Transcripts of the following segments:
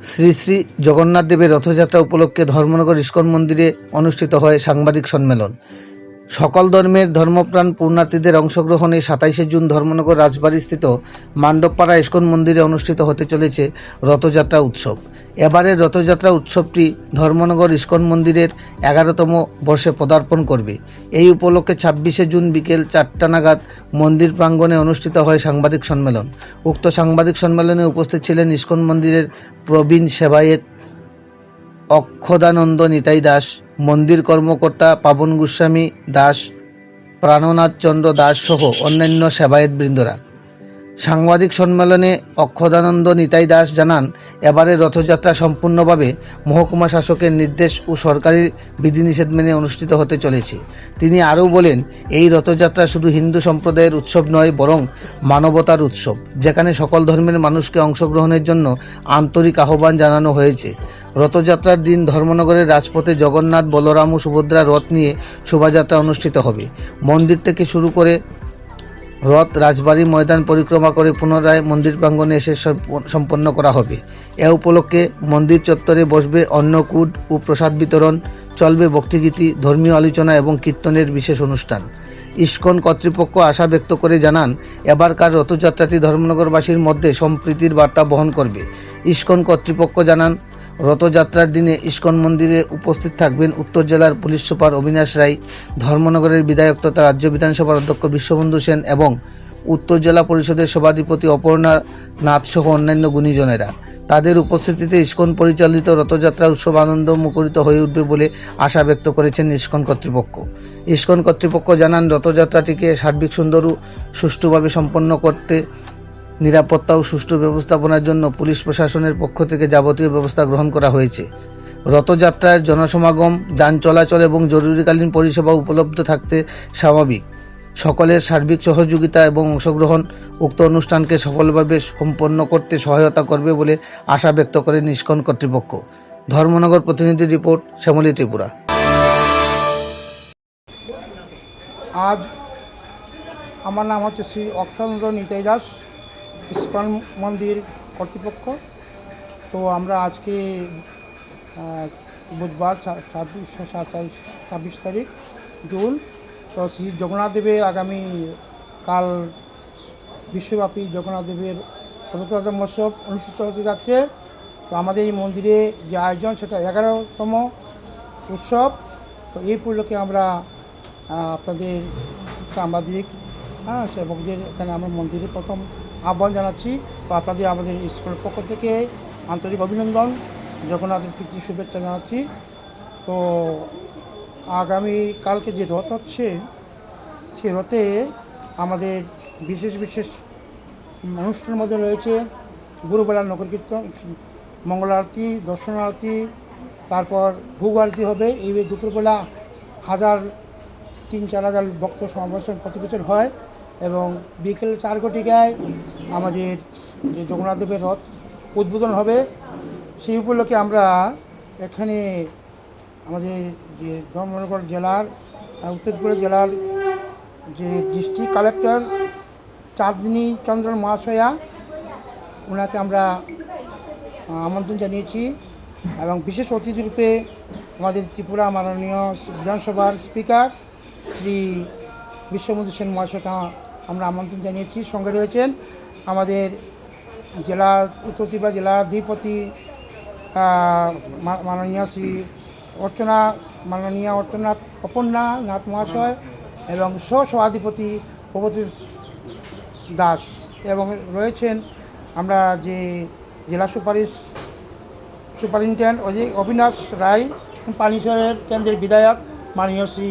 শ্রী শ্রী জগন্নাথ দেবের রথযাত্রা উপলক্ষে ধর্মনগর ইস্কন মন্দিরে অনুষ্ঠিত হয় সাংবাদিক সম্মেলন। সকল ধর্মের ধর্মপ্রাণ পুণ্যার্থীদের অংশগ্রহণে 27শে জুন ধর্মনগর রাজবাড়িস্থিত মান্ডবপাড়া ইস্কন মন্দিরে অনুষ্ঠিত হতে চলেছে রথযাত্রা উৎসব। এবারের রথযাত্রা উৎসবটি ধর্মনগর ইস্কন মন্দিরের 11তম বর্ষে পদার্পণ করবে। এই উপলক্ষে 26শে জুন বিকেল 4টা নাগাদ মন্দির প্রাঙ্গণে অনুষ্ঠিত হয় সাংবাদিক সম্মেলন। উক্ত সাংবাদিক সম্মেলনে উপস্থিত ছিলেন ইস্কন মন্দিরের প্রবীণ সেবায়েত অক্ষদানন্দ নিতাই দাস, মন্দির কর্মকর্তা পাবন গোস্বামী দাস, প্রাণনাথ চন্দ্র দাস সহ অন্যান্য সেবায়েত বৃন্দরা। সাংবাদিক সম্মেলনে অক্ষদানন্দ নিতাই দাস জানান, এবারের রথযাত্রা সম্পূর্ণভাবে মহকুমা শাসকের নির্দেশ ও সরকারি বিধিনিষেধ মেনে অনুষ্ঠিত হতে চলেছে। তিনি আরও বলেন, এই রথযাত্রা শুধু হিন্দু সম্প্রদায়ের উৎসব নয়, বরং মানবতার উৎসব, যেখানে সকল ধর্মের মানুষকে অংশগ্রহণের জন্য আন্তরিক আহ্বান জানানো হয়েছে। রথযাত্রার দিন ধর্মনগরের রাজপথে জগন্নাথ, বলরাম ও সুভদ্রা রথ নিয়ে শোভাযাত্রা অনুষ্ঠিত হবে। মন্দির থেকে শুরু করে রথ রাজবাড়ী ময়দান পরিক্রমা করে পুনরায় মন্দির প্রাঙ্গণে এসে সম্পন্ন করা হবে। এ উপলক্ষে মন্দির চত্বরে বসবে অন্নকূট ও প্রসাদ বিতরণ, চলবে ভক্তিগীতি, ধর্মীয় আলোচনা এবং কীর্তনের বিশেষ অনুষ্ঠান। ইস্কন কর্তৃপক্ষ আশা ব্যক্ত করে জানান, এবারকার রথযাত্রাটি ধর্মনগরবাসীর মধ্যে সম্প্রীতির বার্তা বহন করবে। ইস্কন কর্তৃপক্ষ জানান, রথযাত্রার দিনে ইস্কন মন্দিরে উপস্থিত থাকবেন উত্তর জেলার পুলিশ সুপার অবিনাশ রায়, ধর্মনগরের বিধায়ক তথা রাজ্য বিধানসভার অধ্যক্ষ বিশ্ববন্ধু সেন এবং উত্তর জেলা পরিষদের সভাধিপতি অপর্ণা নাথ সহ অন্যান্য গুণীজনেরা। তাদের উপস্থিতিতে ইস্কন পরিচালিত রথযাত্রা উৎসব আনন্দ মুখরিত হয়ে উঠবে বলে আশা ব্যক্ত করেছেন ইস্কন কর্তৃপক্ষ। ইস্কন কর্তৃপক্ষ জানান, রথযাত্রাটিকে সার্বিক সুন্দর ও সুষ্ঠুভাবে সম্পন্ন করতে নিরাপত্তা ও সুষ্ঠু ব্যবস্থাপনার জন্য পুলিশ প্রশাসনের পক্ষ থেকে যাবতীয় ব্যবস্থা গ্রহণ করা হয়েছে। রথযাত্রার জনসমাগম, যান চলাচল এবং জরুরিকালীন পরিষেবা উপলব্ধ থাকতে স্বাভাবিক। সকলের সার্বিক সহযোগিতা এবং অংশগ্রহণ উক্ত অনুষ্ঠানকে সফলভাবে সম্পন্ন করতে সহায়তা করবে বলে আশা ব্যক্ত করেন ইস্কন কর্তৃপক্ষ। ধর্মনগর প্রতিনিধি রিপোর্ট, শ্যামলী ত্রিপুরা। আজ আমার নাম হচ্ছে শ্রী অক্ষদানন্দ নিতাই দাস, ইস্কন মন্দির কর্তৃপক্ষ। তো আমরা আজকে বুধবার 26 তারিখ জুন, তো শ্রী জগন্নাথ দেবের আগামী কাল বিশ্বব্যাপী জগন্নাথ দেবের রথযাত্রা মহোৎসব অনুষ্ঠিত হতে যাচ্ছে। তো আমাদের এই মন্দিরে যে আয়োজন, সেটা 11তম উৎসব। তো এই উপলক্ষে আমরা আপনাদের সাংবাদিক সেবকদের এখানে আমরা মন্দিরে প্রথম আহ্বান জানাচ্ছি। তো আপনাদের আমাদের স্কুলের পক্ষ থেকে আন্তরিক অভিনন্দন, জগন্নাথের প্রীতি শুভেচ্ছা জানাচ্ছি। তো আগামী কালকে যে রথ হচ্ছে, সে রথে আমাদের বিশেষ বিশেষ অনুষ্ঠানের মধ্যে রয়েছে গুরুবেলার নগর কীর্তন, মঙ্গল আরতি, দর্শন আরতি, তারপর ভোগ আরতি হবে। এই দুপুরবেলা 3-4 হাজার ভক্ত সমাবেশন প্রতি বছর হয় এবং বিকেল 4 ঘটিকায় আমাদের যে জগন্নাথ দেবের রথ উদ্বোধন হবে। সেই উপলক্ষে আমরা এখানে আমাদের যে ধর্মনগর জেলার উত্তর ত্রিপুরা জেলার যে ডিস্ট্রিক্ট কালেক্টর চাঁদনী চন্দ্রন মহাশয়া, ওনাকে আমরা আমন্ত্রণ জানিয়েছি এবং বিশেষ অতিথি রূপে আমাদের ত্রিপুরা মাননীয় বিধানসভার স্পিকার শ্রী বিশ্ববন্ধু সেন মহাশয়কে আমরা আমন্ত্রণ জানিয়েছি। সঙ্গে রয়েছেন আমাদের জেলা উত্তর ত্রিপুরা জেলার অধিপতি মাননীয় অর্চনাথ অপর্ণা নাথ মহাশয় এবং সভাধিপতি প্রভূতি দাস, এবং রয়েছেন আমরা যে জেলা সুপারিনটেন্ডেন্ট অবিনাশ রায়, পানিশ্বরের কেন্দ্রের বিধায়ক মাননীয় শ্রী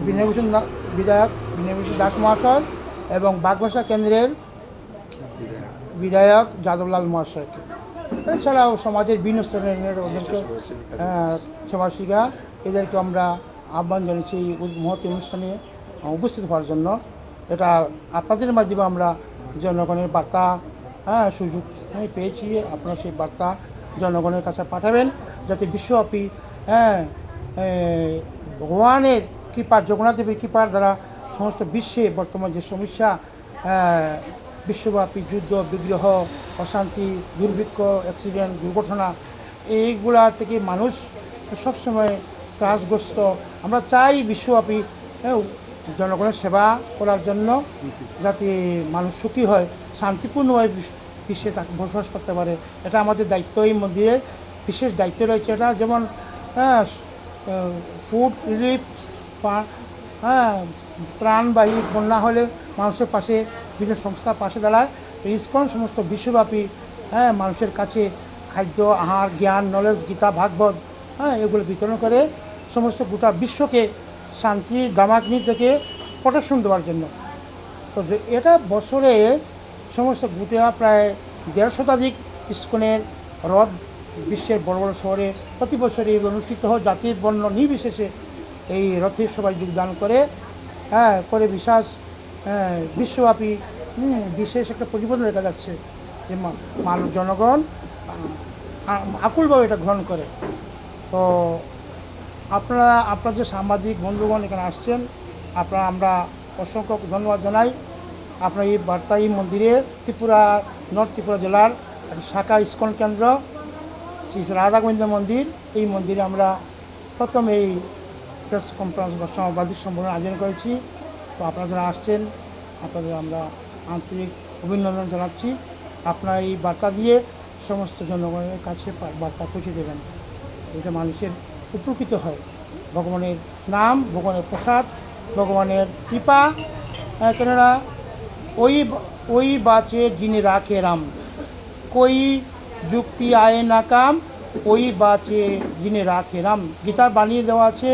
বিনয়ভূষণ দাস মহাশয় এবং বাগবাসা কেন্দ্রের বিধায়ক যাদবলাল মহাশয়কে, এছাড়াও সমাজের বিভিন্ন শ্রেণীর ওদেরকে সমাজশিকা, এদেরকে আমরা আহ্বান জানিয়েছি এই মহৎ অনুষ্ঠানে উপস্থিত হওয়ার জন্য। এটা আপনাদের মাধ্যমে আমরা জনগণের বার্তা সুযোগ পেয়েছি। আপনারা সেই বার্তা জনগণের কাছে পাঠাবেন, যাতে বিশ্বব্যাপী ভগবানের কৃপা, জগন্নাথ দেবের কৃপার দ্বারা সমস্ত বিশ্বে বর্তমান যে সমস্যা বিশ্বব্যাপী যুদ্ধ বিগ্রহ অশান্তি দুর্ভিক্ষ অ্যাক্সিডেন্ট দুর্ঘটনা এইগুলা থেকে মানুষ সবসময় ত্রাসগ্রস্ত। আমরা চাই বিশ্বব্যাপী জনগণের সেবা করার জন্য, যাতে মানুষ সুখী হয়, শান্তিপূর্ণভাবে বিশ্বে তাকে বসবাস করতে পারে। এটা আমাদের দায়িত্ব, এই মন্দিরের বিশেষ দায়িত্ব রয়েছে এটা। যেমন ফুড রিলিফ, ত্রাণবাহী বন্যা হলে মানুষের পাশে বিভিন্ন সংস্থা পাশে দাঁড়ায়। ইসকন সমস্ত বিশ্বব্যাপী মানুষের কাছে খাদ্য, আহার, জ্ঞান, নলেজ, গীতা, ভাগবত এগুলো বিতরণ করে সমস্ত গোটা বিশ্বকে শান্তি দামাগ্নি থেকে প্রোটেকশন দেওয়ার জন্য। তো এটা বছরে সমস্ত গোটা প্রায় 1.5 শতাধিক ইসকনের রথ বিশ্বের বড় বড় শহরে প্রতি বছরই অনুষ্ঠিত হয়। জাতি বর্ণ নির্বিশেষে এই রথের সবাই যোগদান করে করে বিশেষ বিশ্বব্যাপী বিশেষ একটা প্রতিবেদন দেখা যাচ্ছে যে মানুষ জনগণ আকুলভাবে এটা গ্রহণ করে। তো আপনারা যে সাংবাদিক বন্ধুগণ এখানে আসছেন, আমরা অসংখ্য ধন্যবাদ জানাই। আপনার এই বার্তা, এই মন্দিরে ত্রিপুরা নর্থ ত্রিপুরা জেলার একটা শাখা ইসকন কেন্দ্র শ্রী রাধা গোবিন্দ মন্দির, এই মন্দিরে আমরা প্রথম এই প্রেস কনফারেন্স বা সাংবাদিক সম্মেলন আয়োজন করেছি। তো আপনারা যারা আসছেন আপনাদের আমরা আন্তরিক অভিনন্দন জানাচ্ছি। আপনারা এই বার্তা দিয়ে সমস্ত জনগণের কাছে বার্তা পৌঁছে দেবেন, যাতে মানুষের উপকৃত হয়। ভগবানের নাম, ভগবানের প্রসাদ, ভগবানের কৃপা, কেননা ওই বাঁচে যিনি রাখে রাম, কই যুক্তি আয় না কাম, ওই বাঁচে যিনি রাখে রাম। গীতা বানিয়ে দেওয়া আছে,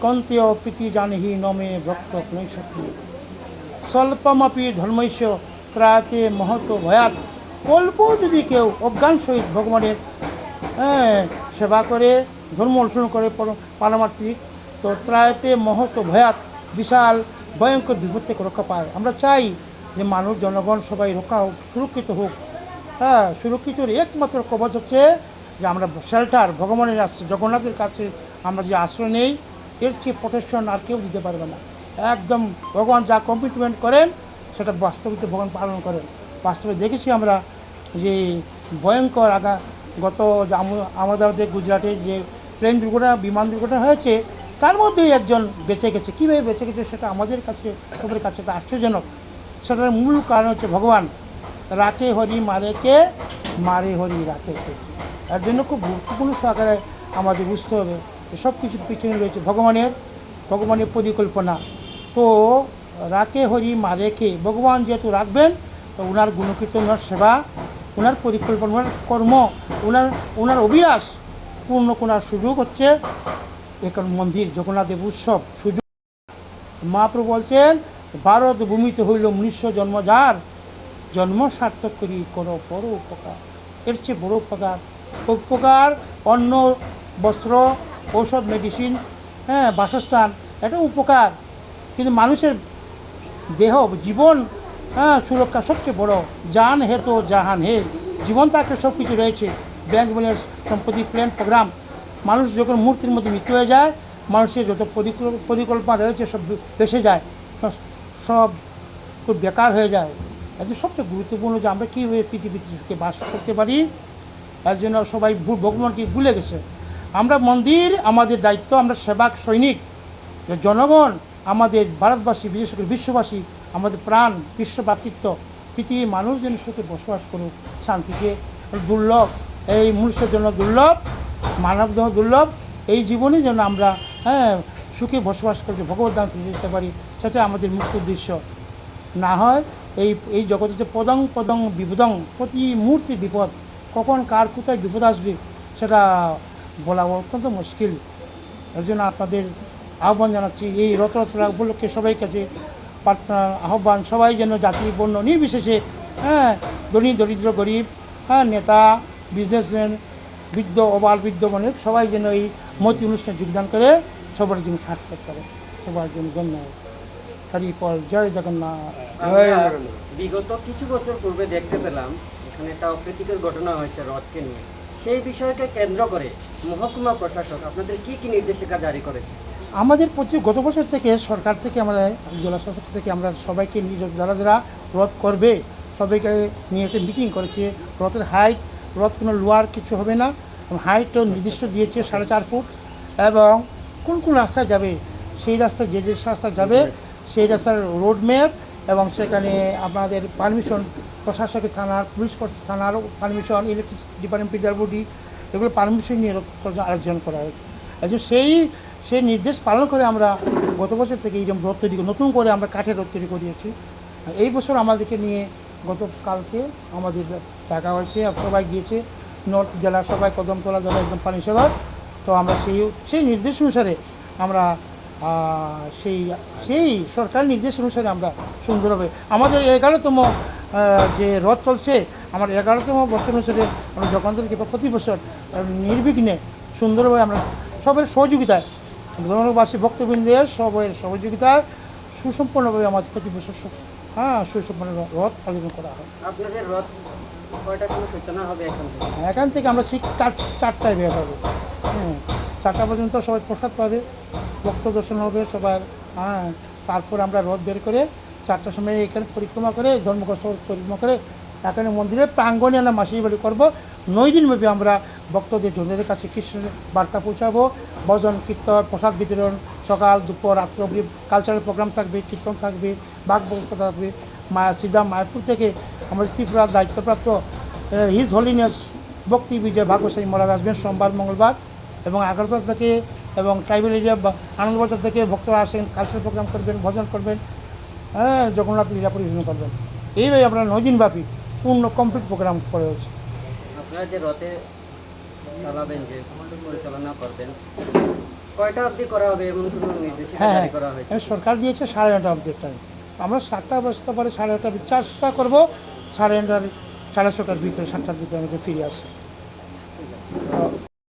কন্তেয় প্রীতি জানহি নমে ভক্ত নৈশক্তি স্বল্পমপি ধর্মৈশ্য ত্রাতে মহত ভয়াত। অল্প যদি কেউ অজ্ঞান সহিত ভগবানের সেবা করে, ধর্ম অনুসরণ করে পারমার্থিক, তো ত্রায়তে মহত ভয়াত, বিশাল ভয়ঙ্কর বিপদ থেকে রক্ষা পায়। আমরা চাই যে মানুষ জনগণ সবাই রক্ষা হোক, সুরক্ষিত হোক। সুরক্ষিতর একমাত্র কবচ হচ্ছে যে আমরা শেল্টার, ভগবানের জগন্নাথের কাছে আমরা যে আশ্রয় নেই, এর চেয়ে প্রোটেকশন আর কেউ দিতে পারবে না। একদম ভগবান যা কমিটমেন্ট করেন সেটা বাস্তবিত ভগবান পালন করেন। বাস্তবে দেখেছি আমরা যে ভয়ঙ্কর গত আমাদের গুজরাটে যে প্লেন দুর্ঘটনা, বিমান দুর্ঘটনা হয়েছে, তার মধ্যেই একজন বেঁচে গেছে। কীভাবে বেঁচে গেছে সেটা আমাদের কাছে, সবার কাছে এটা আশ্চর্যজনক। সেটার মূল কারণ হচ্ছে ভগবান রাখে হরি মারে কে, মারে হরি রাখে কে। এর জন্য খুব গুরুত্বপূর্ণ সহকারে আমাদের বুঝতে হবে সব কিছুর পিছনে রয়েছে ভগবানের পরিকল্পনা। তো রাখে হরি মারে কে, ভগবান যেহেতু রাখবেন, তো ওনার গুণকীর্তন, ওনার সেবা, ওনার পরিকল্পনা, ওনার কর্ম, ওনার অভিলাষ পূর্ণ করার সুযোগ হচ্ছে এখন মন্দির জগন্নাথদেব উৎসব সুযোগ। মহাপ্রভু বলছেন, ভারত ভূমিতে হইল মনুষ্য জন্ম যার, জন্ম সার্থক করি করো বড় উপকার। এর চেয়ে বড় উপকার অন্ন, বস্ত্র, ঔষধ, মেডিসিন, বাসস্থান, এটা উপকার। কিন্তু মানুষের দেহ, জীবন সুরক্ষা সবচেয়ে বড়। জান হে তো জাহান হে, জীবন তাকে সব কিছু রয়েছে, ব্যাংক ব্যালেন্স, সম্পত্তি, প্ল্যান, প্রোগ্রাম। মানুষ যখন মূর্তির মধ্যে মৃত্যু হয়ে যায়, মানুষের যত পরিকল্পনা রয়েছে সব ভেসে যায়, সব খুব বেকার হয়ে যায়। এতে সবচেয়ে গুরুত্বপূর্ণ যে আমরা কীভাবে পৃথিবীতে বাস করতে পারি, এর জন্য সবাই ভগবানকে ভুলে গেছে। আমরা মন্দির আমাদের দায়িত্ব, আমরা সেবক সৈনিক। জনগণ আমাদের ভারতবাসী, বিশেষ করে বিশ্ববাসী, আমাদের প্রাণ, বিশ্ব ভ্রাতৃত্ব, পৃথিবীর মানুষ যেন সুখে বসবাস করুক শান্তিতে। দুর্লভ, এই মনুষ্যের জন্য দুর্লভ, মানব দেহ দুর্লভ, এই জীবনে যেন আমরা সুখে বসবাস করতে ভগবত দান দিতে পারি, সেটা আমাদের মুখ্য উদ্দেশ্য। না হয় এই জগতে যে পদং বিপদং, প্রতি মুহূর্তে বিপদ, কখন কার কোথায় বিপদ আসবে সেটা বলা অত্যন্ত মুশকিল। এর জন্য আপনাদের আহ্বান জানাচ্ছি, এই রথযাত্রা উপলক্ষে সবাই কাছে প্রার্থনা, আহ্বান, সবাই যেন জাতি বর্ণ নির্বিশেষে, ধনী দরিদ্র গরিব, নেতা, বিজনেসম্যান, বৃদ্ধ অবাল বৃদ্ধ অনেক, সবাই যেন এই মতি অনুষ্ঠানে যোগদান করে সবার জন্য সার্থক করে। সবার জন্য ধন্যবাদ। হরিপল, জয় জগন্নাথ। বিগত কিছু বছর পূর্বে দেখতে পেলাম এখানে একটা অপ্রীতিকর ঘটনা হয়েছে রথকে নিয়ে। সেই বিষয়কে কেন্দ্র করে মহকুমা প্রশাসক আপনাদের কি নির্দেশিকা জারি করেছে? আমাদের প্রতি গত বছর থেকে সরকার থেকে আমরা জেলা শাসক থেকে আমরা সবাইকে নিয়ে যারা যারা রথ করবে সবাইকে নিয়ে একটা মিটিং করেছে। রথের হাইট, রথ কোনো লোয়ার কিছু হবে না, হাইটও নির্দিষ্ট দিয়েছে 4.5 ফুট, এবং কোন কোন রাস্তায় যাবে সেই রাস্তায় যে যে রাস্তা যাবে সেই রাস্তার রোড ম্যাপ, এবং সেখানে আপনাদের পারমিশন, প্রশাসকের থানার, পুলিশ থানার পারমিশন, ইলেকট্রিসিটি ডিপার্টমেন্ট, পিডব্লিউডি, এগুলো পারমিশন নিয়ে রথ আয়োজন করা হয়। সেই নির্দেশ পালন করে আমরা গত বছর থেকে এইরকম রথ তৈরি করি, নতুন করে আমরা কাঠের রথ তৈরি করিয়েছি। এই বছর আমাদেরকে নিয়ে গতকালকে আমাদের ডাকা হয়েছে, সবাই গিয়েছে, নর্থ জেলার সবাই, কদমতলা জেলা একদম পানিসাগর। তো আমরা সেই নির্দেশ অনুসারে আমরা সেই সরকারি নির্দেশ অনুসারে আমরা সুন্দরভাবে আমাদের 11তম যে রথ চলছে, আমার 11তম বছর অনুসারে আমরা জগন্নাথকে প্রতি বছর নির্বিঘ্নে সুন্দরভাবে আমরা সবের সহযোগিতায়, ধর্মবাসী ভক্তবৃন্দের সবের সহযোগিতায় সুসম্পন্নভাবে আমাদের প্রতি বছর সুসম্পন্ন রথ আয়োজন করা হয়। আপনাদের রথ কয়টার সময় সূচনা হবে এখান থেকে আমরা ঠিক 4টায় বের হবে। 4টা পর্যন্ত সবাই প্রসাদ পাবে, ভক্ত দর্শন হবে সবার। তারপর আমরা রথ বের করে 4টার সময় এখানে পরিক্রমা করে, ধর্মঘট পরিক্রমা করে এখানে মন্দিরের প্রাঙ্গণে আমরা মাসির বাড়ি করবো। 9 দিনব্যাপী আমরা ভক্তদের জনদের কাছে কৃষ্ণের বার্তা পৌঁছাবো। ভজন, কীর্তন, প্রসাদ বিতরণ, সকাল, দুপুর, রাত্র অবধি কালচারাল প্রোগ্রাম থাকবে, কীর্তন থাকবে, বাগবক্তা থাকবে। সিধা মায়াপুর থেকে আমাদের ত্রিপুরার দায়িত্বপ্রাপ্ত হিজ হোলিনেস ভক্তি বিজয় ভাগবসায়ী মহারাজ আসবেন সোমবার, মঙ্গলবার, এবং আগরতলা থেকে এবং ট্রাইবেল এরিয়া আনন্দবাজার থেকে ভক্তরা আসেন, কালচারাল প্রোগ্রাম করবেন, ভজন করবেন, জগন্নাথ লীলা পরিবেশন করবেন। এইভাবে আমরা 9 দিনব্যাপী পূর্ণ কমপ্লিট প্রোগ্রাম করে হচ্ছে। আপনারা যে রথে চালাবেন, যে পরিচালনা করবেন, কয়টা অবধি করা হবে এমন কোনো নির্দেশিকা জারি করা হয়েছে? সরকার দিয়েছে 9:30 অবধি টাইম। আমরা 7টা বাজতে পারে, 8:30 চেষ্টা করবো 9:30 সাড়ে 6টার ভিতরে, 7টার ভিতরে আমাকে ফিরে আসি।